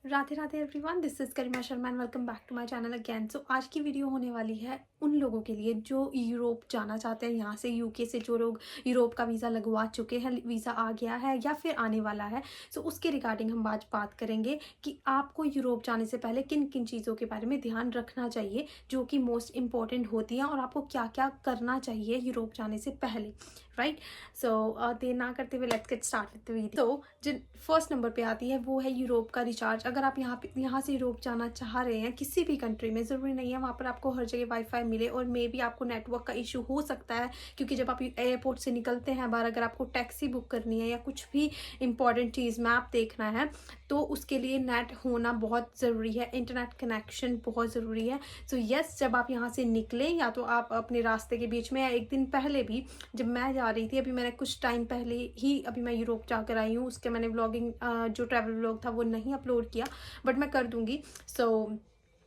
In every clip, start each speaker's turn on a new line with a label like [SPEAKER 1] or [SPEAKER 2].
[SPEAKER 1] Radhe Radhe everyone, this is Karima Sharma and welcome back to my channel again. So आज की video होने वाली है उन लोगों के लिए जो यूरोप जाना चाहते हैं। यहाँ से यूके से जो लोग यूरोप का वीज़ा लगवा चुके हैं, वीज़ा आ गया है या फिर आने वाला है। सो उसके रिगार्डिंग हम आज बात करेंगे कि आपको यूरोप जाने से पहले किन किन चीज़ों के बारे में ध्यान रखना चाहिए जो कि मोस्ट इंपॉर्टेंट होती हैं, और आपको क्या क्या करना चाहिए यूरोप जाने से पहले, राइट। सो देर ना करते हुए let's get start with the video. तो जिन फर्स्ट नंबर पे आती है वो है यूरोप का रिचार्ज। अगर आप यहाँ से यूरोप जाना चाह रहे हैं किसी भी कंट्री में, ज़रूरी नहीं है वहाँ पर आपको हर जगह वाईफाई मिले, और मे बी आपको नेटवर्क का इशू हो सकता है, क्योंकि जब आप एयरपोर्ट से निकलते हैं बाहर, अगर आपको टैक्सी बुक करनी है या कुछ भी इंपॉर्टेंट चीज़ मैप देखना है तो उसके लिए नेट होना बहुत ज़रूरी है, इंटरनेट कनेक्शन बहुत ज़रूरी है। सो यस, जब आप यहाँ से निकलें या तो आप अपने रास्ते के बीच में या एक दिन पहले भी, जब मैं जा रही थी, अभी मैंने कुछ टाइम पहले ही अभी मैं यूरोप जाकर आई हूँ, उसके मैंने व्लॉगिंग जो ट्रैवल व्लॉग था वो नहीं अपलोड किया, बट मैं कर दूँगी। So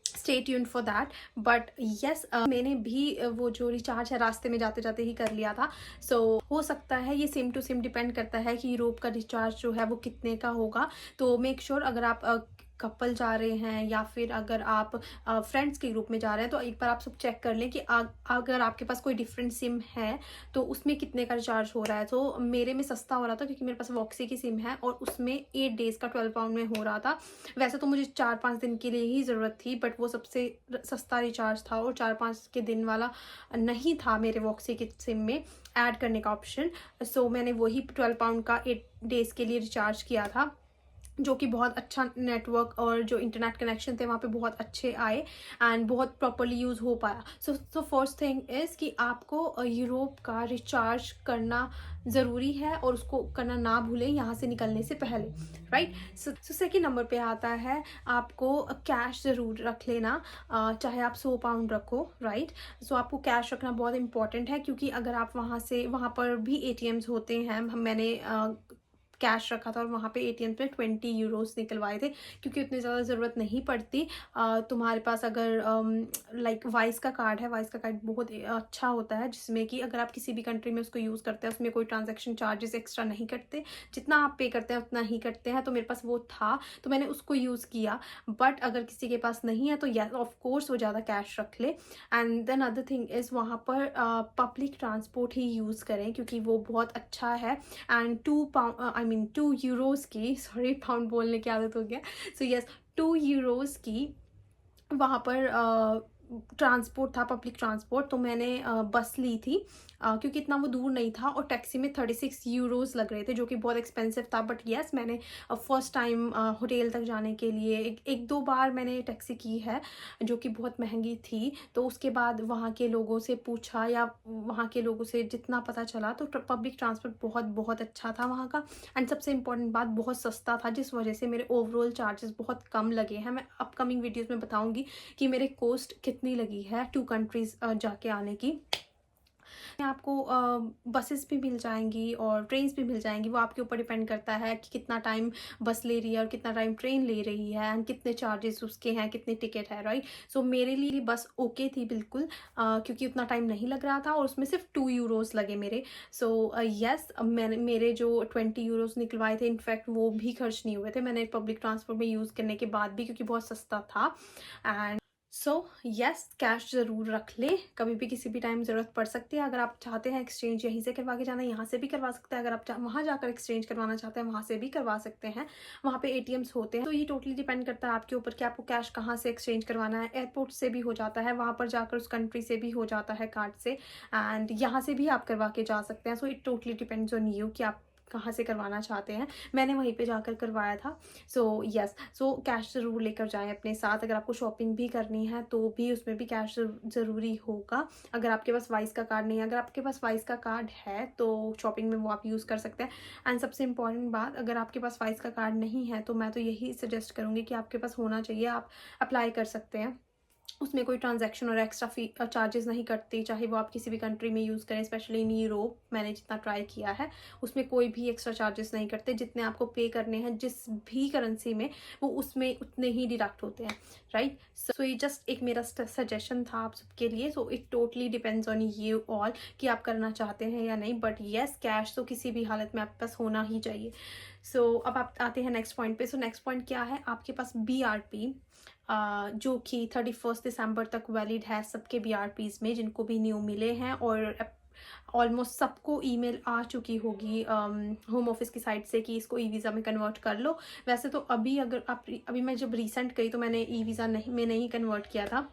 [SPEAKER 1] stay tuned for that. But yes, मैंने भी वो जो रिचार्ज है रास्ते में जाते जाते ही कर लिया था। सो हो सकता है ये सेम टू सेम डिपेंड करता है कि यूरोप का रिचार्ज जो है वो कितने का होगा। तो मेक श्योर अगर आप कपल जा रहे हैं या फिर अगर आप फ्रेंड्स के ग्रुप में जा रहे हैं तो एक बार आप सब चेक कर लें कि अगर आपके पास कोई डिफरेंट सिम है तो उसमें कितने का रिचार्ज हो रहा है। तो मेरे में सस्ता हो रहा था क्योंकि मेरे पास वॉक्सी की सिम है और उसमें 8 डेज़ का 12 पाउंड में हो रहा था। वैसे तो मुझे 4-5 दिन के लिए ही ज़रूरत थी, बट वो सबसे सस्ता रिचार्ज था और 4-5 के दिन वाला नहीं था मेरे वॉक्सी की सिम में ऐड करने का ऑप्शन। सो मैंने वही 12 पाउंड का 8 डेज़ के लिए रिचार्ज किया था, जो कि बहुत अच्छा नेटवर्क और जो इंटरनेट कनेक्शन थे वहाँ पे बहुत अच्छे आए एंड बहुत प्रॉपर्ली यूज़ हो पाया। सो फर्स्ट थिंग इज़ कि आपको यूरोप का रिचार्ज करना ज़रूरी है और उसको करना ना भूलें यहाँ से निकलने से पहले, राइट। सो सेकेंड नंबर पे आता है आपको कैश ज़रूर रख लेना, चाहे आप 100 पाउंड रखो, राइट। सो आपको कैश रखना बहुत इंपॉर्टेंट है, क्योंकि अगर आप वहाँ पर भी एटीएम्स होते हैं। मैंने कैश रखा था और वहाँ पे एटीएम पे 20 यूरोस निकलवाए थे, क्योंकि उतनी ज़्यादा ज़रूरत नहीं पड़ती। तुम्हारे पास अगर लाइक वाइस का कार्ड है, वाइस का कार्ड बहुत अच्छा होता है, जिसमें कि अगर आप किसी भी कंट्री में उसको यूज़ करते हैं उसमें कोई ट्रांजैक्शन चार्जेस एक्स्ट्रा नहीं कटते, जितना आप पे करते हैं उतना ही कटते हैं। तो मेरे पास वो था तो मैंने उसको यूज़ किया। बट अगर किसी के पास नहीं है तो यस ऑफ कोर्स वो ज़्यादा कैश रख ले। And then other thing is वहाँ पर पब्लिक ट्रांसपोर्ट ही यूज़ करें, क्योंकि वो बहुत अच्छा है। एंड 2 यूरोस की, सॉरी पाउंड बोलने की आदत हो गया। सो यस, 2 यूरोस की वहाँ पर ट्रांसपोर्ट था, पब्लिक ट्रांसपोर्ट। तो मैंने बस ली थी, क्योंकि इतना वो दूर नहीं था, और टैक्सी में 36 यूरोस लग रहे थे, जो कि बहुत एक्सपेंसिव था। बट येस, मैंने फर्स्ट टाइम होटल तक जाने के लिए एक दो बार मैंने टैक्सी की है, जो कि बहुत महंगी थी। तो उसके बाद वहाँ के लोगों से पूछा या वहाँ के लोगों से जितना पता चला, तो पब्लिक ट्रांसपोर्ट बहुत बहुत अच्छा था वहाँ का। एंड सबसे इम्पॉर्टेंट बात, बहुत सस्ता था, जिस वजह से मेरे ओवरऑल चार्जेस बहुत कम लगे हैं। मैं अपकमिंग वीडियोज़ में बताऊँगी कि मेरे कॉस्ट कितनी लगी है 2 कंट्रीज़ जाके आने की। आपको बसेस भी मिल जाएंगी और ट्रेन्स भी मिल जाएंगी, वो आपके ऊपर डिपेंड करता है कि कितना टाइम बस ले रही है और कितना टाइम ट्रेन ले रही है, एंड कितने चार्जेस उसके हैं, कितने टिकट है, राइट। सो मेरे लिए बस ओके थी बिल्कुल, क्योंकि उतना टाइम नहीं लग रहा था और उसमें सिर्फ 2 यूरोस लगे मेरे। सो यस, मैंने मेरे जो 20 यूरोस निकलवाए थे, इनफैक्ट वो भी खर्च नहीं हुए थे मैंने पब्लिक ट्रांसपोर्ट में यूज़ करने के बाद भी, क्योंकि बहुत सस्ता था। एंड सो यस, कैश ज़रूर रख ले, कभी भी किसी भी टाइम ज़रूरत पड़ सकती है। अगर आप चाहते हैं एक्सचेंज यहीं से करवा के जाना, यहाँ से भी करवा सकते हैं। अगर आप वहाँ जाकर एक्सचेंज करवाना चाहते हैं, वहाँ से भी करवा सकते हैं, वहाँ पे एटीएम्स होते हैं। तो ये टोटली डिपेंड करता है आपके ऊपर कि आपको कैश कहाँ से एक्सचेंज करवाना है। एयरपोर्ट से भी हो जाता है, वहाँ पर जाकर उस कंट्री से भी हो जाता है कार्ड से, एंड यहाँ से भी आप करवा के जा सकते हैं। So it totally depends on you कि आप कहाँ से करवाना चाहते हैं। मैंने वहीं पे जाकर करवाया था। सो यस, सो कैश ज़रूर लेकर जाएं अपने साथ। अगर आपको शॉपिंग भी करनी है तो भी उसमें भी कैश ज़रूरी होगा, अगर आपके पास वाइस का कार्ड नहीं है। अगर आपके पास वाइस का कार्ड है तो शॉपिंग में वो आप यूज़ कर सकते हैं। एंड सबसे इंपॉर्टेंट बात, अगर आपके पास वाइस का कार्ड नहीं है तो मैं तो यही सजेस्ट करूँगी कि आपके पास होना चाहिए, आप अप्लाई कर सकते हैं। उसमें कोई ट्रांजैक्शन और एक्स्ट्रा फी चार्जेस नहीं कटती, चाहे वो आप किसी भी कंट्री में यूज़ करें, स्पेशली इन यूरोप। मैंने जितना ट्राई किया है उसमें कोई भी एक्स्ट्रा चार्जेस नहीं कटते, जितने आपको पे करने हैं जिस भी करेंसी में, वो उसमें उतने ही डिडक्ट होते हैं, राइट। सो ये जस्ट एक मेरा सजेशन था आप सबके लिए। So it totally depends on you all कि आप करना चाहते हैं या नहीं, बट येस, कैश तो किसी भी हालत में आपके पास होना ही चाहिए। सो अब आप आते हैं नेक्स्ट पॉइंट पे। सो नेक्स्ट पॉइंट क्या है, आपके पास BRP जो कि 31 दिसंबर तक वैलिड है सबके BRPs में, जिनको भी न्यू मिले हैं, और ऑलमोस्ट सबको ईमेल आ चुकी होगी होम ऑफिस की साइड से कि इसको ई वीज़ा में कन्वर्ट कर लो। वैसे तो अभी अगर आप अभी मैं जब रिसेंट गई तो मैंने ई वीज़ा नहीं कन्वर्ट किया था,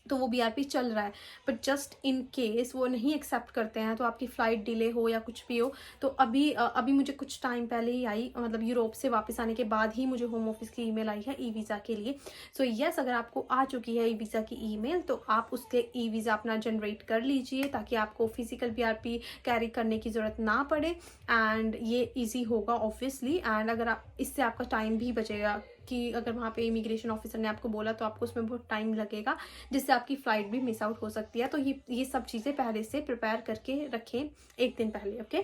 [SPEAKER 1] तो वो BRP चल रहा है। बट जस्ट इन केस वो नहीं एक्सेप्ट करते हैं, तो आपकी फ़्लाइट डिले हो या कुछ भी हो, तो अभी मुझे कुछ टाइम पहले ही आई, मतलब यूरोप से वापस आने के बाद ही मुझे होम ऑफिस की ईमेल आई है ई वीज़ा के लिए। सो यस, अगर आपको आ चुकी है ई वीज़ा की ईमेल, तो आप उसके ई वीज़ा अपना जनरेट कर लीजिए, ताकि आपको फिजिकल BRP कैरी करने की ज़रूरत ना पड़े, एंड ये ईजी होगा ऑब्वियसली। एंड अगर आप इससे आपका टाइम भी बचेगा, कि अगर वहाँ पे इमिग्रेशन ऑफिसर ने आपको बोला तो आपको उसमें बहुत टाइम लगेगा, जिससे आपकी फ़्लाइट भी मिस आउट हो सकती है। तो ये सब चीज़ें पहले से प्रिपेयर करके रखें, एक दिन पहले। ओके,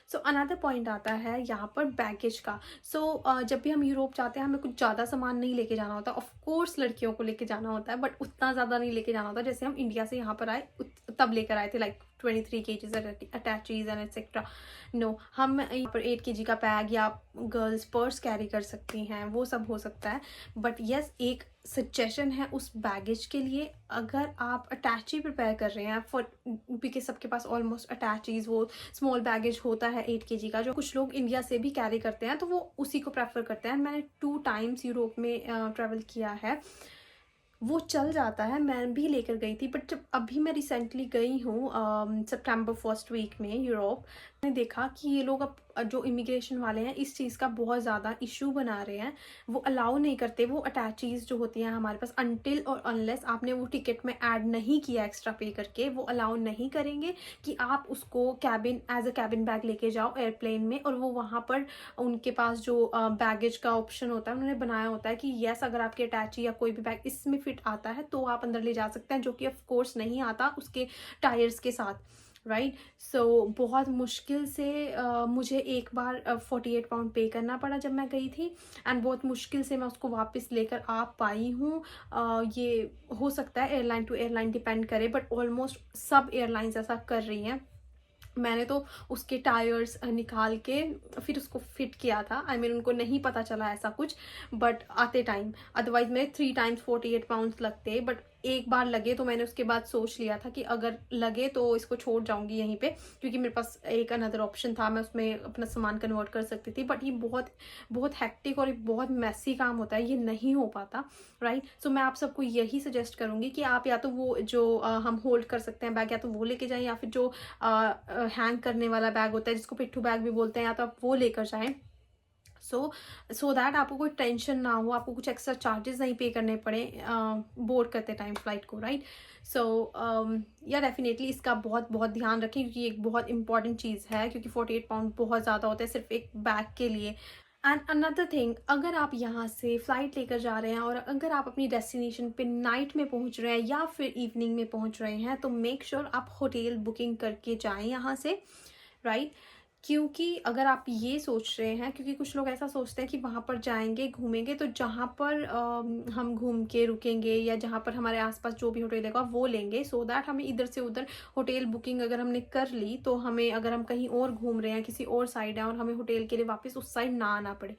[SPEAKER 1] सो अनदर पॉइंट आता है यहाँ पर बैगेज का। जब भी हम यूरोप जाते हैं, हमें कुछ ज़्यादा सामान नहीं लेके जाना होता। ऑफ कोर्स लड़कियों को लेके जाना होता है, बट उतना ज़्यादा नहीं लेके जाना होता। जैसे हम इंडिया से यहाँ पर आए तब लेकर आए थे, like 23 kgs attaches and etcetera. No, हम यहाँ पर 8 kg का बैग या गर्ल्स पर्स कैरी कर सकती हैं, वो सब हो सकता है। बट यस, एक सजेशन है उस बैगेज के लिए, अगर आप अटैची प्रिपेयर कर रहे हैं फॉर, बिकॉज सबके पास ऑलमोस्ट अटैचीज वो स्मॉल बैगेज होता है 8 kg का, जो कुछ लोग इंडिया से भी कैरी करते हैं, तो वो उसी को प्रेफर करते हैं। मैंने 2 टाइम्स यूरोप में ट्रैवल किया है, वो चल जाता है, मैं भी लेकर गई थी। बट जब अभी मैं रिसेंटली गई हूँ सितंबर फर्स्ट वीक में यूरोप, मैंने देखा कि ये लोग अब जो इमिग्रेशन वाले हैं इस चीज़ का बहुत ज़्यादा इशू बना रहे हैं। वो अलाउ नहीं करते, वो अटैचीज़ जो होती हैं हमारे पास, अनटिल और अनलेस आपने वो टिकट में ऐड नहीं किया एक्स्ट्रा पे करके, वो अलाउ नहीं करेंगे कि आप उसको cabin as a cabin bag लेके जाओ एयरप्लेन में। और वो वहाँ पर उनके पास जो बैगेज का ऑप्शन होता है, उन्होंने बनाया होता है कि येस, अगर आपके अटैची या कोई भी बैग इसमें फिट आता है तो आप अंदर ले जा सकते हैं, जो कि ऑफ कोर्स नहीं आता उसके टायर्स के साथ, राइट। सो बहुत मुश्किल से मुझे एक बार 48 पाउंड पे करना पड़ा जब मैं गई थी, एंड बहुत मुश्किल से मैं उसको वापस लेकर आ पाई हूँ। ये हो सकता है एयरलाइन टू एयरलाइन डिपेंड करे, बट ऑलमोस्ट सब एयरलाइंस ऐसा कर रही हैं। मैंने तो उसके टायर्स निकाल के फिर उसको फिट किया था। आई मीन उनको नहीं पता चला ऐसा कुछ, बट आते टाइम, अदरवाइज मेरे 3 टाइम्स 48 पाउंड्स लगते। बट एक बार लगे तो मैंने उसके बाद सोच लिया था कि अगर लगे तो इसको छोड़ जाऊंगी यहीं पे, क्योंकि मेरे पास एक अनदर ऑप्शन था, मैं उसमें अपना सामान कन्वर्ट कर सकती थी। बट ये बहुत बहुत हैक्टिक और बहुत मैसी काम होता है, ये नहीं हो पाता, राइट। सो मैं आप सबको यही सजेस्ट करूंगी कि आप या तो वो जो हम होल्ड कर सकते हैं बैग, या तो वो लेके जाएं, या फिर जो हैंग करने वाला बैग होता है जिसको पिट्ठू बैग भी बोलते हैं, या तो आप वो लेकर जाएं। सो दैट आपको कोई टेंशन ना हो, आपको कुछ एक्स्ट्रा चार्जेस नहीं पे करने पड़े बोर्ड करते टाइम फ्लाइट को, राइट। सो या डेफिनेटली इसका बहुत बहुत ध्यान रखें, क्योंकि एक बहुत इंपॉर्टेंट चीज़ है, क्योंकि 48 पाउंड बहुत ज़्यादा होता है सिर्फ एक बैग के लिए। एंड अनदर थिंग, अगर आप यहाँ से फ़्लाइट लेकर जा रहे हैं और अगर आप अपनी डेस्टिनेशन पे नाइट में पहुँच रहे हैं या फिर इवनिंग में पहुँच रहे हैं, तो मेक श्योर आप होटल बुकिंग करके जाएं यहाँ से, राइट। क्योंकि अगर आप ये सोच रहे हैं, क्योंकि कुछ लोग ऐसा सोचते हैं कि वहाँ पर जाएंगे घूमेंगे, तो जहाँ पर हम घूम के रुकेंगे या जहाँ पर हमारे आसपास जो भी होटल होगा वो लेंगे, सो दैट हमें इधर से उधर होटल बुकिंग अगर हमने कर ली, तो हमें, अगर हम कहीं और घूम रहे हैं किसी और साइड है और हमें होटल के लिए वापस उस साइड ना आना पड़े।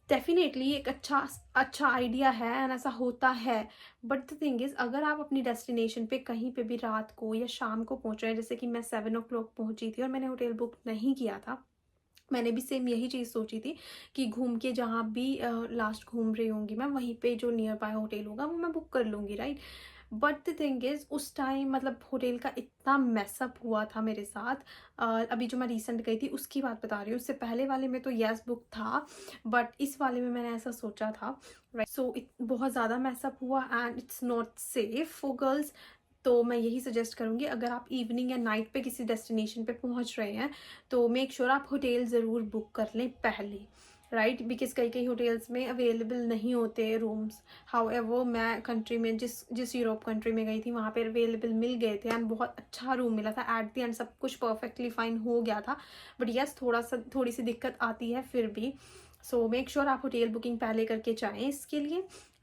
[SPEAKER 1] डेफिनेटली एक अच्छा आइडिया है, एंड ऐसा होता है। बट द थिंग इज़, अगर आप अपनी डेस्टिनेशन पे कहीं पे भी रात को या शाम को पहुंच रहे हैं, जैसे कि मैं 7 o'clock पहुंची थी और मैंने होटल बुक नहीं किया था, मैंने भी सेम यही चीज़ सोची थी कि घूम के जहाँ भी लास्ट घूम रही होंगी मैं, वहीं पे जो नियर बाय होटल होगा वो मैं बुक कर लूँगी, right. But the thing is, उस टाइम मतलब होटल का इतना मैसअप हुआ था मेरे साथ। अभी जो मैं रिसेंट गई थी उसकी बात बता रही हूँ, उससे पहले वाले में तो येस बुक था, बट इस वाले में मैंने ऐसा सोचा था, राइट। सो बहुत ज़्यादा मैसअप हुआ, and it's not safe for girls. तो मैं यही सजेस्ट करूँगी, अगर आप इवनिंग या नाइट पे किसी डेस्टिनेशन पे पहुँच रहे हैं, तो मेक श्योर आप होटल ज़रूर बुक कर लें पहले, राइट। बिकॉज कई कई होटल्स में अवेलेबल नहीं होते रूम्स। हाउएवर मैं कंट्री में जिस यूरोप कंट्री में गई थी वहाँ पे अवेलेबल मिल गए थे, एंड बहुत अच्छा रूम मिला था। एट द एंड सब कुछ परफेक्टली फाइन हो गया था, बट यस थोड़ी सी दिक्कत आती है फिर भी। सो मेक श्योर आप होटल बुकिंग पहले करके जाएँ इसके लिए।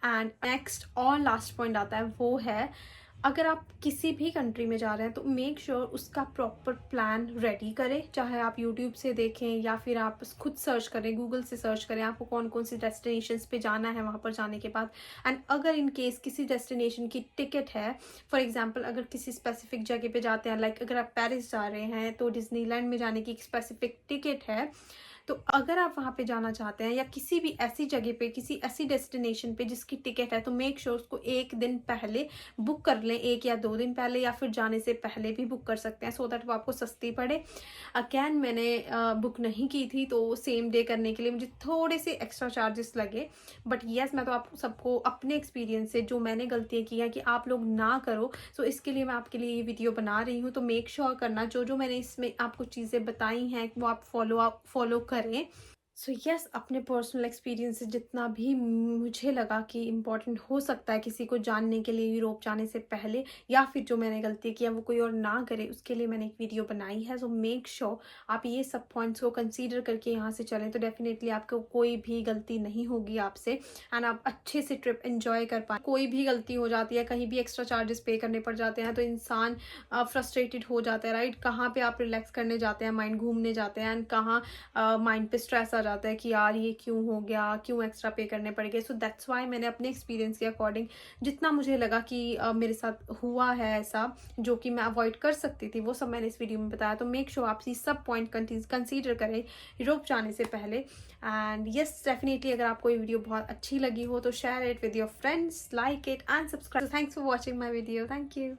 [SPEAKER 1] एंड नेक्स्ट और लास्ट पॉइंट आता है, वो है अगर आप किसी भी कंट्री में जा रहे हैं तो मेक श्योर उसका प्रॉपर प्लान रेडी करें, चाहे आप यूट्यूब से देखें या फिर आप खुद सर्च करें, गूगल से सर्च करें आपको कौन कौन सी डेस्टिनेशंस पे जाना है वहाँ पर जाने के बाद। एंड अगर इन केस किसी डेस्टिनेशन की टिकट है, फॉर एग्जांपल अगर किसी स्पेसिफिक जगह पे जाते हैं, लाइक अगर आप पेरिस जा रहे हैं तो डिज्नीलैंड में जाने की एक स्पेसिफिक टिकट है, तो अगर आप वहाँ पे जाना चाहते हैं या किसी भी ऐसी जगह पे, किसी ऐसी डेस्टिनेशन पे जिसकी टिकट है, तो मेक श्योर उसको एक दिन पहले बुक कर लें, 1 या 2 दिन पहले, या फिर जाने से पहले भी बुक कर सकते हैं, सो दैट वो आपको सस्ती पड़े। अगैन मैंने बुक नहीं की थी तो सेम डे करने के लिए मुझे थोड़े से एक्स्ट्रा चार्जेस लगे, बट येस मैं तो आप सबको अपने एक्सपीरियंस से जो मैंने गलतियाँ की हैं कि आप लोग ना करो, सो इसके लिए मैं आपके लिए ये वीडियो बना रही हूँ। तो मेक श्योर करना जो जो मैंने इसमें आपको चीज़ें बताई हैं वो आप फॉलो करें। सो यस, अपने पर्सनल एक्सपीरियंस से जितना भी मुझे लगा कि इम्पॉर्टेंट हो सकता है किसी को जानने के लिए यूरोप जाने से पहले, या फिर जो मैंने गलती किया वो कोई और ना करे, उसके लिए मैंने एक वीडियो बनाई है। सो मेक श्योर आप ये सब पॉइंट्स को कंसीडर करके यहाँ से चलें, तो डेफिनेटली आपको कोई भी गलती नहीं होगी आपसे, एंड आप अच्छे से ट्रिप एंजॉय कर पाए। कोई भी गलती हो जाती है, कहीं भी एक्स्ट्रा चार्जेस पे करने पड़ जाते हैं तो इंसान फ्रस्ट्रेटेड हो जाता है, राइट। कहाँ पे आप रिलैक्स करने जाते हैं, माइंड घूमने जाते हैं, एंड कहाँ माइंड पे स्ट्रेस आ जाता है कि यार ये क्यों हो गया, क्यों एक्स्ट्रा पे करने पड़ गए। सो दैट्स वाई मैंने अपने एक्सपीरियंस के अकॉर्डिंग जितना मुझे लगा कि मेरे साथ हुआ है ऐसा जो कि मैं अवॉइड कर सकती थी, वो सब मैंने इस वीडियो में बताया। तो मेक श्योर आप ये सब पॉइंट कंसीडर करें यूरोप जाने से पहले। एंड यस, डेफिनेटली अगर आपको ये वीडियो बहुत अच्छी लगी हो तो share it with your friends, like it and subscribe. Thanks for watching my video. Thank you.